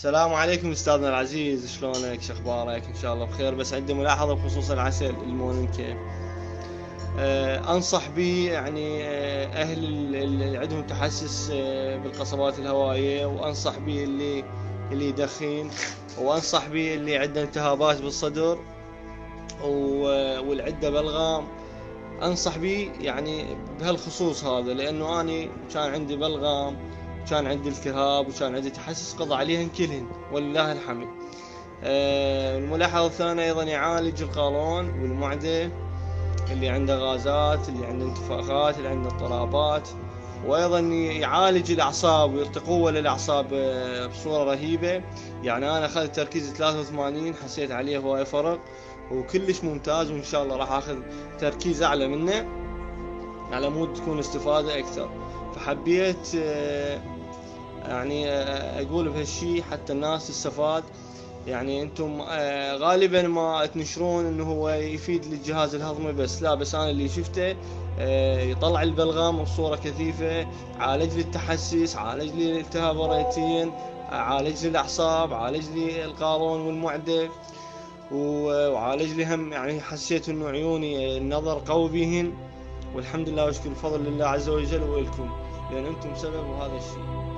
السلام عليكم استاذنا العزيز، شلونك؟ شخبارك؟ ان شاء الله بخير. بس عندي ملاحظه بخصوص العسل المونيكا. انصح به يعني اهل اللي عندهم تحسس بالقصبات الهوائيه، وانصح به اللي يدخن، وانصح به اللي عنده التهابات بالصدر والعده بلغام. انصح به يعني بهالخصوص هذا، لانه اني كان عندي بلغم، كان عندي التهاب، وكان عندي تحسس قضى عليهن كلهن ولله الحمد. الملاحظة الثانية أيضا يعالج القولون والمعدة، اللي عنده غازات، اللي عنده انتفاخات، اللي عنده اضطرابات. وأيضا يعالج الأعصاب ويعطي قوة للأعصاب بصورة رهيبة. يعني أنا أخذت تركيز 83، حسيت عليه هواي فرق وكلش ممتاز، وإن شاء الله راح أخذ تركيز أعلى منه على مود تكون استفادة أكثر. فحبيت يعني أقول بهالشي حتى الناس تستفاد. يعني انتم غالبا ما تنشرون انه هو يفيد للجهاز الهضمي بس، لا، بس انا اللي شفته يطلع البلغم بصورة كثيفة، عالج لي التحسس، عالج لي الالتهاب الرئتين، عالج لي الاعصاب، عالج لي القولون والمعدة، وعالج لي هم يعني حسيت انه عيوني النظر قوي بهن. والحمد لله واشكر الفضل لله عز وجل، والكم لان انتم سبب هذا الشيء.